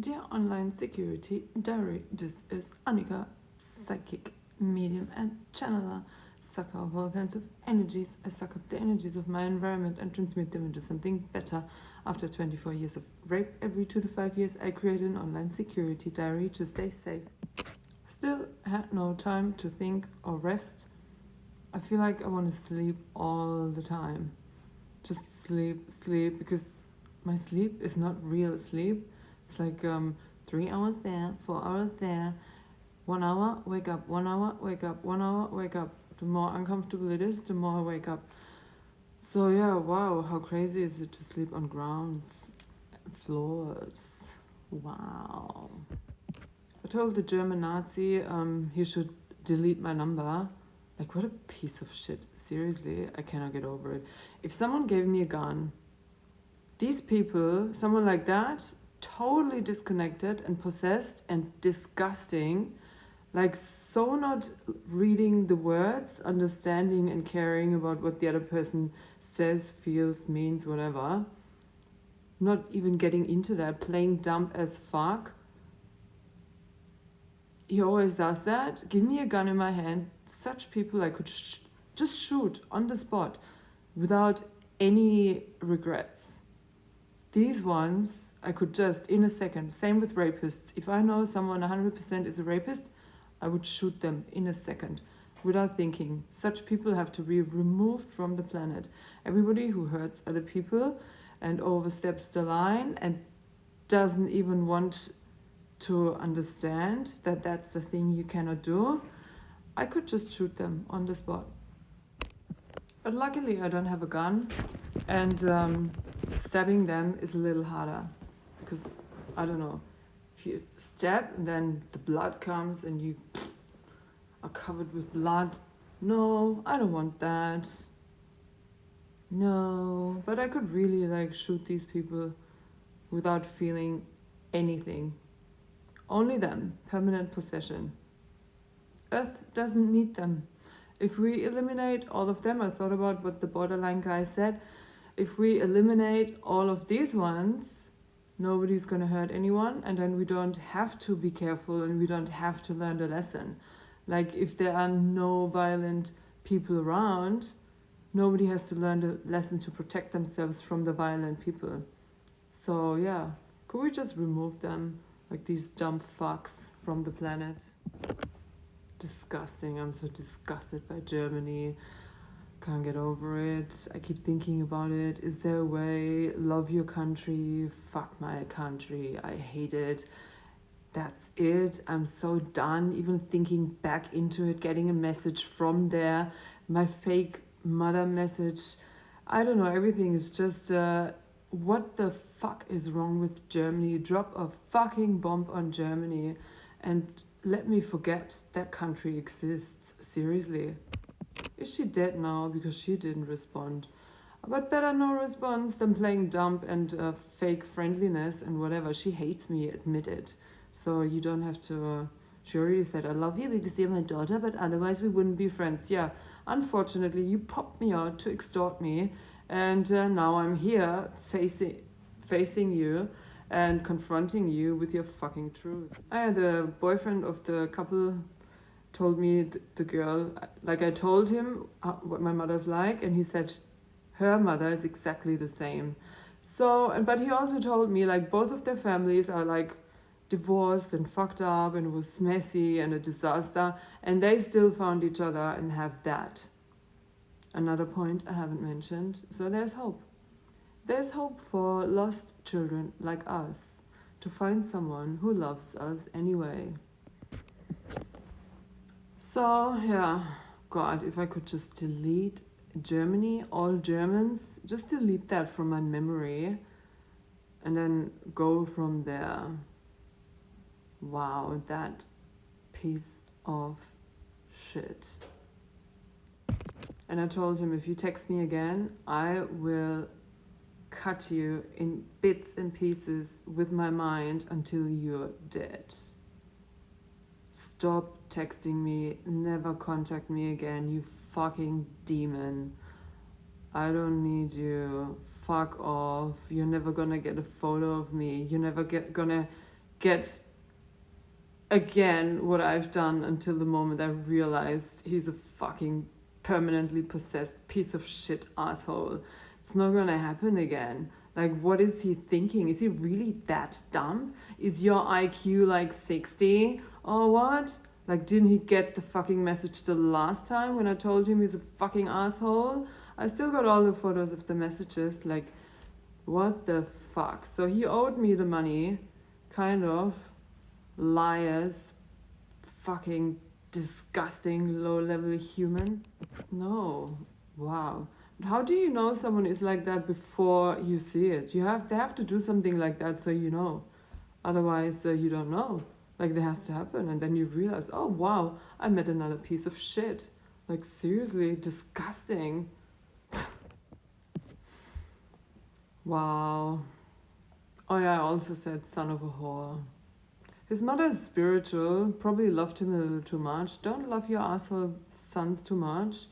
Dear online security diary, this is Annika, psychic, medium, and channeler. Sucker of all kinds of energies. I suck up the energies of my environment and transmute them into something better. After 24 years of rape, every 2 to 5 years, I created an online security diary to stay safe. Still had no time to think or rest. I feel like I want to sleep all the time. Just sleep, because my sleep is not real sleep. It's like 3 hours there, 4 hours there, 1 hour, wake up, 1 hour, wake up, 1 hour, wake up. The more uncomfortable it is, the more I wake up. So yeah, wow, how crazy is it to sleep on grounds, floors? Wow. I told the German Nazi he should delete my number. Like, what a piece of shit. Seriously, I cannot get over it. If someone gave me a gun, these people, someone like that, totally disconnected and possessed and disgusting, like so not reading the words, understanding and caring about what the other person says, feels, means, whatever, not even getting into that, playing dumb as fuck. He always does that. Give me a gun in my hand. Such people I could just shoot on the spot without any regrets. These ones I could just, in a second, same with rapists. If I know someone 100% is a rapist, I would shoot them in a second without thinking. Such people have to be removed from the planet. Everybody who hurts other people and oversteps the line and doesn't even want to understand that that's the thing you cannot do, I could just shoot them on the spot. But luckily I don't have a gun, and stabbing them is a little harder, because, I don't know, if you stab and then the blood comes and you are covered with blood. No, I don't want that. No, but I could really like shoot these people without feeling anything. Only them, permanent possession. Earth doesn't need them. If we eliminate all of them, I thought about what the borderline guy said. If we eliminate all of these ones, nobody's gonna hurt anyone, and then we don't have to be careful and we don't have to learn the lesson. Like, if there are no violent people around, nobody has to learn the lesson to protect themselves from the violent people. So yeah, could we just remove them, like these dumb fucks, from the planet? Disgusting. I'm so disgusted by Germany. Can't get over it. I keep thinking about it. Is there a way? Love your country. Fuck my country. I hate it. That's it. I'm so done even thinking back into it, getting a message from there. My fake mother message. I don't know. Everything is just, what the fuck is wrong with Germany? Drop a fucking bomb on Germany and let me forget that country exists. Seriously. Is she dead now because she didn't respond? But better no response than playing dumb and fake friendliness and whatever. She hates me, admit it. So you don't have to... she already said, I love you because you're my daughter, but otherwise we wouldn't be friends. Yeah, unfortunately, you popped me out to extort me, and now I'm here facing you and confronting you with your fucking truth. The boyfriend of the couple told me, the girl, like I told him what my mother's like, and he said her mother is exactly the same. So, but he also told me like both of their families are like divorced and fucked up, and it was messy and a disaster, and they still found each other and have that. Another point I haven't mentioned. So there's hope. There's hope for lost children like us to find someone who loves us anyway. So yeah, God, if I could just delete Germany, all Germans, just delete that from my memory and then go from there. Wow, that piece of shit. And I told him, if you text me again, I will cut you in bits and pieces with my mind until you're dead. Stop texting me, never contact me again, you fucking demon. I don't need you. Fuck off. You're never gonna get a photo of me. You're never gonna get again what I've done until the moment I realized he's a fucking permanently possessed piece of shit asshole. It's not gonna happen again. Like, what is he thinking? Is he really that dumb? Is your IQ like 60 or what? Like, didn't he get the fucking message the last time when I told him he's a fucking asshole? I still got all the photos of the messages. Like, what the fuck? So he owed me the money, kind of. Liars. Fucking disgusting low-level human. No. Wow. How do you know someone is like that before you see it? They have to do something like that so you know. Otherwise, you don't know. Like, that has to happen, and then you realize, oh wow, I met another piece of shit. Like, seriously, disgusting. Wow. Oh yeah, I also said son of a whore. His mother is spiritual, probably loved him a little too much. Don't love your asshole sons too much.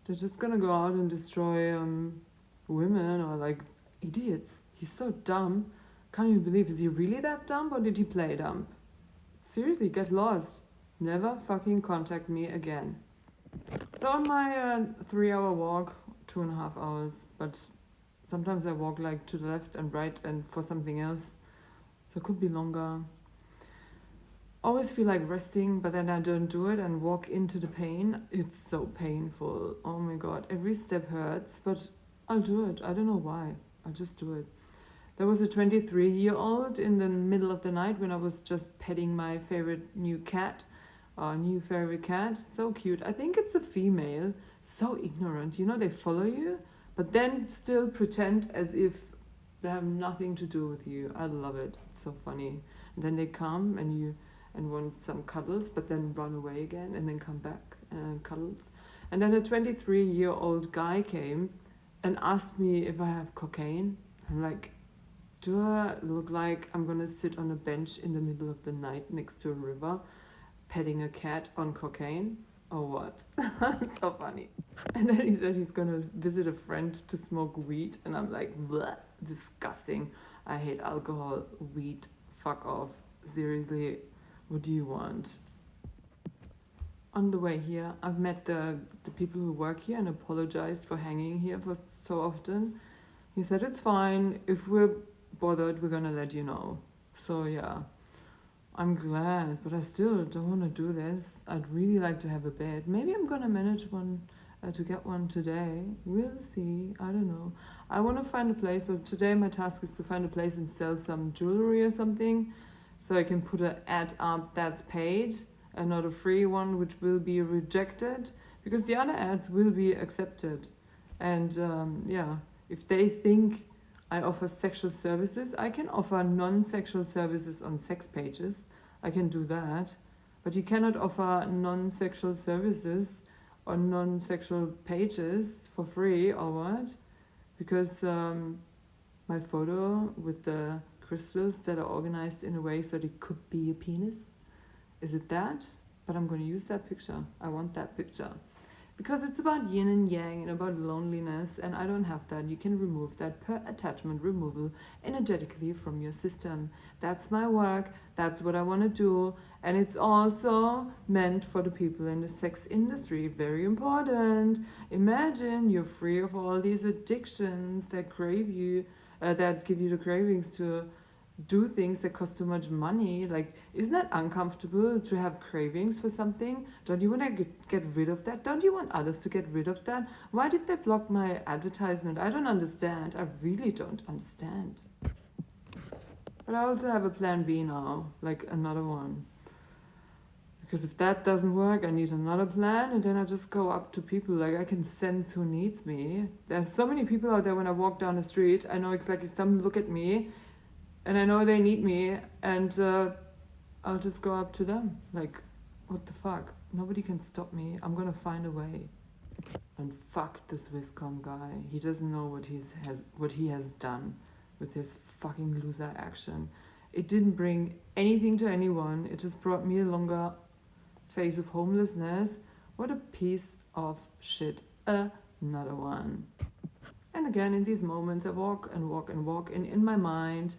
They're just gonna go out and destroy women or like idiots. He's so dumb. Can't even believe, is he really that dumb or did he play dumb? Seriously, get lost. Never fucking contact me again. So on my 3-hour walk, 2.5 hours, but sometimes I walk like to the left and right and for something else. So it could be longer. Always feel like resting, but then I don't do it and walk into the pain. It's so painful. Oh my god, every step hurts, but I'll do it. I don't know why. I'll just do it. There was a 23-year-old in the middle of the night when I was just petting my favorite new favorite cat. So cute. I think it's a female. So ignorant. You know, they follow you, but then still pretend as if they have nothing to do with you. I love it. It's so funny. And then they come and want some cuddles, but then run away again and then come back and cuddles. And then a 23-year-old guy came and asked me if I have cocaine. I'm like, do I look like I'm gonna sit on a bench in the middle of the night next to a river petting a cat on cocaine? Or what? It's so funny. And then he said he's gonna visit a friend to smoke weed, and I'm like, bleh, disgusting. I hate alcohol, weed, fuck off. Seriously, what do you want? On the way here, I've met the people who work here and apologized for hanging here for so often. He said it's fine, if we're bothered, we're gonna let you know. So yeah, I'm glad, but I still don't want to do this. I'd really like to have a bed. Maybe I'm gonna manage to get one today. We'll see. I don't know. I want to find a place, but today my task is to find a place and sell some jewelry or something, so I can put an ad up that's paid and not a free one, which will be rejected, because the other ads will be accepted. And yeah, if they think I offer sexual services, I can offer non-sexual services on sex pages. I can do that. But you cannot offer non-sexual services on non-sexual pages for free, or what? Because my photo with the crystals that are organized in a way so they could be a penis. Is it that? But I'm going to use that picture. I want that picture. Because it's about yin and yang and about loneliness, and I don't have that. You can remove that per attachment removal energetically from your system. That's my work. That's what I want to do. And it's also meant for the people in the sex industry. Very important. Imagine you're free of all these addictions that that give you the cravings to do things that cost too much money. Like, isn't that uncomfortable to have cravings for something? Don't you want to get rid of that? Don't you want others to get rid of that? Why did they block my advertisement? I don't understand. I really don't understand. But I also have a plan B now, like another one. Because if that doesn't work, I need another plan, and then I just go up to people. Like, I can sense who needs me. There's so many people out there when I walk down the street. I know exactly, some look at me and I know they need me, and I'll just go up to them. Like, what the fuck? Nobody can stop me. I'm gonna find a way. And fuck the Swisscom guy. He doesn't know what he has done with his fucking loser action. It didn't bring anything to anyone. It just brought me a longer phase of homelessness. What a piece of shit. Another one. And again, in these moments, I walk and walk and walk, and in my mind,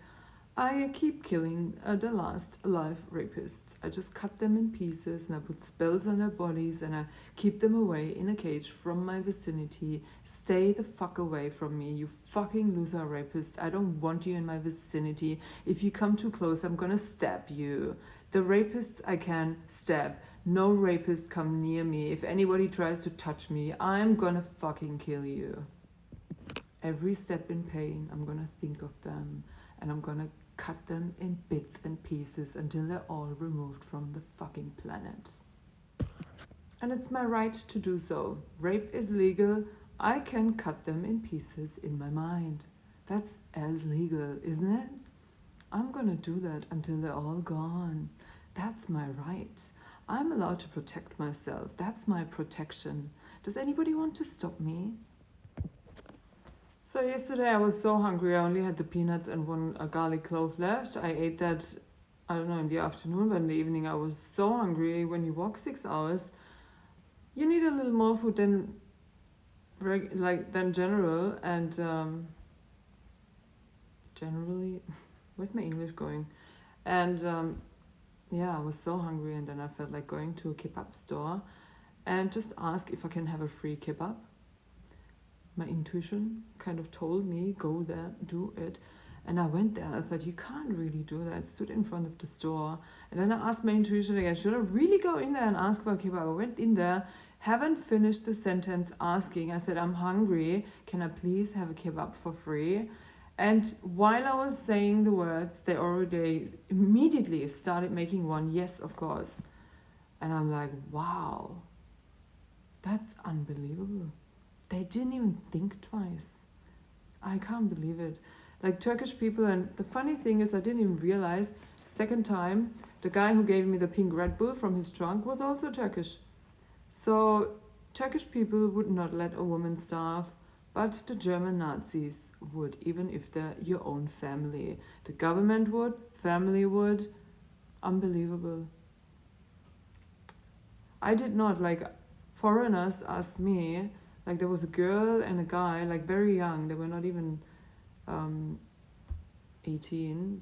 I keep killing the last alive rapists. I just cut them in pieces and I put spells on their bodies and I keep them away in a cage from my vicinity. Stay the fuck away from me, you fucking loser rapists. I don't want you in my vicinity. If you come too close, I'm gonna stab you. The rapists I can stab. No rapist come near me. If anybody tries to touch me, I'm gonna fucking kill you. Every step in pain, I'm gonna think of them and I'm gonna cut them in bits and pieces until they're all removed from the fucking planet. And it's my right to do so. Rape is legal. I can cut them in pieces in my mind. That's as legal, isn't it? I'm gonna do that until they're all gone. That's my right. I'm allowed to protect myself. That's my protection. Does anybody want to stop me? So yesterday I was so hungry, I only had the peanuts and one garlic clove left. I ate that, I don't know, in the afternoon, but in the evening I was so hungry. When you walk 6 hours, you need a little more food than general, and generally, where's my English going? And yeah, I was so hungry, and then I felt like going to a kebab store and just ask if I can have a free kebab. My intuition kind of told me, go there, do it. And I went there. I thought, you can't really do that. I stood in front of the store. And then I asked my intuition again, should I really go in there and ask for a kebab? I went in there, haven't finished the sentence asking. I said, I'm hungry. Can I please have a kebab for free? And while I was saying the words, they already immediately started making one. Yes, of course. And I'm like, wow, that's unbelievable. They didn't even think twice. I can't believe it. Like Turkish people, and the funny thing is I didn't even realize, second time, the guy who gave me the pink Red Bull from his trunk was also Turkish. So Turkish people would not let a woman starve, but the German Nazis would, even if they're your own family. The government would, family would. Unbelievable. I did not, like, foreigners asked me, like there was a girl and a guy, like very young, they were not even 18.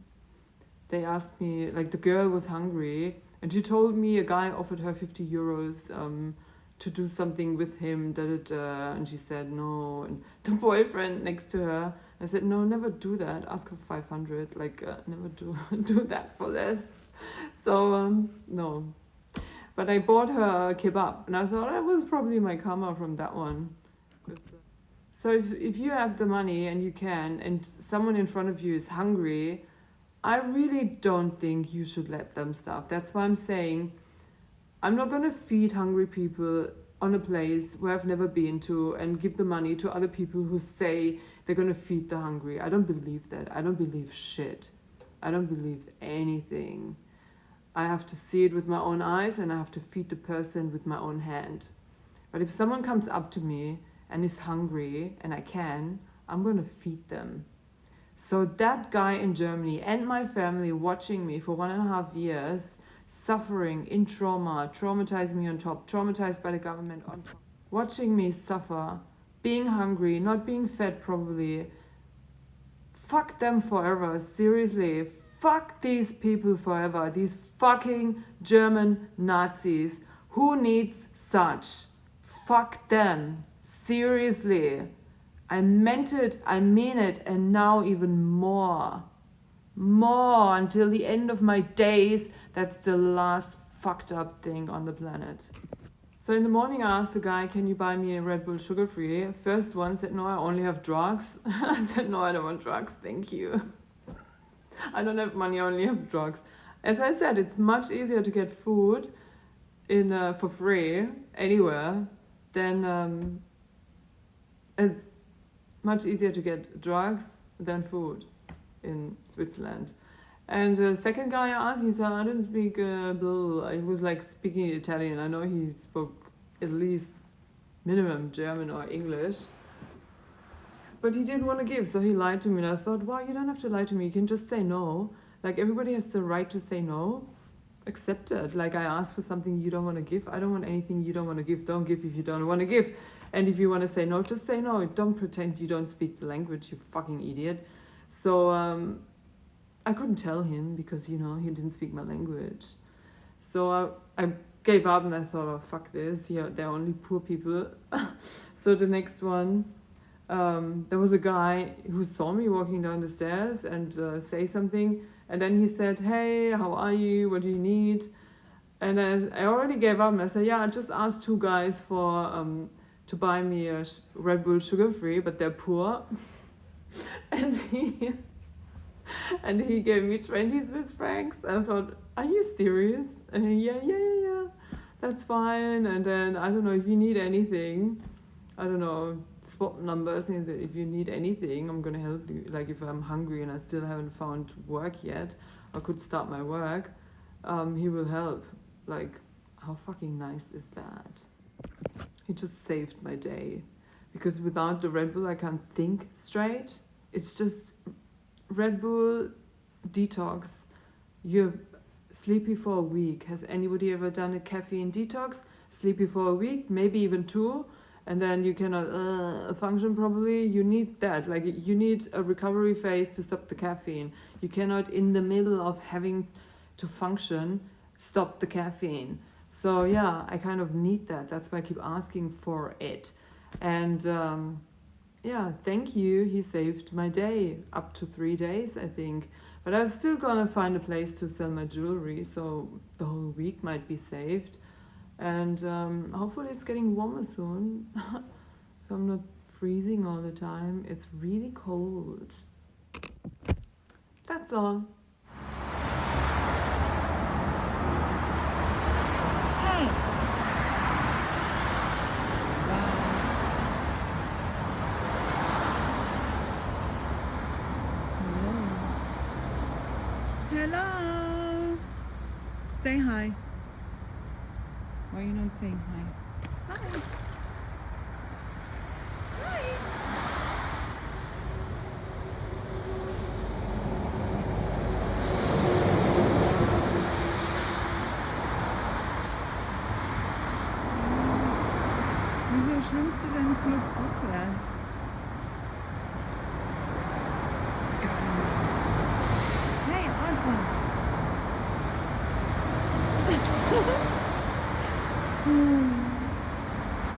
They asked me, like the girl was hungry and she told me a guy offered her 50 euros to do something with him, and she said no. And the boyfriend next to her, I said, no, never do that, ask for 500, like never do that for less. So no. But I bought her a kebab, and I thought that was probably my karma from that one. So if you have the money and you can, and someone in front of you is hungry, I really don't think you should let them starve. That's why I'm saying I'm not going to feed hungry people on a place where I've never been to and give the money to other people who say they're going to feed the hungry. I don't believe that. I don't believe shit. I don't believe anything. I have to see it with my own eyes and I have to feed the person with my own hand. But if someone comes up to me and is hungry and I can, I'm going to feed them. So that guy in Germany and my family watching me for 1.5 years, suffering in trauma, traumatizing me on top, traumatized by the government on top, watching me suffer, being hungry, not being fed probably, fuck them forever, seriously. Fuck these people forever, these fucking German Nazis. Who needs such? Fuck them. Seriously. I meant it, I mean it, and now even more. More until the end of my days. That's the last fucked up thing on the planet. So in the morning I asked the guy, can you buy me a Red Bull sugar-free? First one said, no, I only have drugs. I said, no, I don't want drugs, thank you. I don't have money, I only have drugs. As I said, it's much easier to get food for free anywhere than it's much easier to get drugs than food in Switzerland. And the second guy I asked, he said, I didn't speak he was like speaking Italian. I know he spoke at least minimum German or English. But he didn't want to give, so he lied to me. And I thought, wow, you don't have to lie to me. You can just say no. Like, everybody has the right to say no. Accept it. Like, I asked for something you don't want to give. I don't want anything you don't want to give. Don't give if you don't want to give. And if you want to say no, just say no. Don't pretend you don't speak the language, you fucking idiot. So, I couldn't tell him because, you know, he didn't speak my language. So I gave up and I thought, oh, fuck this. Yeah, they're only poor people. So the next one, there was a guy who saw me walking down the stairs and say something. And then he said, hey, how are you? What do you need? And I already gave up and I said, yeah, I just asked 2 guys for to buy me a Red Bull sugar-free, but they're poor. and he gave me 20 Swiss francs. I thought, are you serious? And he, yeah, that's fine. And then, I don't know, if you need anything, I don't know, swap numbers. And he said, if you need anything, I'm going to help you. Like, if I'm hungry and I still haven't found work yet, or could start my work, he will help. Like, how fucking nice is that? He just saved my day. Because without the Red Bull, I can't think straight. It's just Red Bull detox. You're sleepy for a week. Has anybody ever done a caffeine detox? Sleepy for a week, maybe even 2, and then you cannot function properly. You need that. Like, you need a recovery phase to stop the caffeine. You cannot, in the middle of having to function, stop the caffeine. So yeah, I kind of need that. That's why I keep asking for it. And yeah, thank you. He saved my day, up to 3 days, I think. But I'm still gonna find a place to sell my jewelry, so the whole week might be saved. And hopefully it's getting warmer soon, so I'm not freezing all the time. It's really cold. That's all. Hello. Say hi. Why are you not saying hi? Hi. Hi. Wieso schwimmst du denn flussaufwärts? Hey, Anton.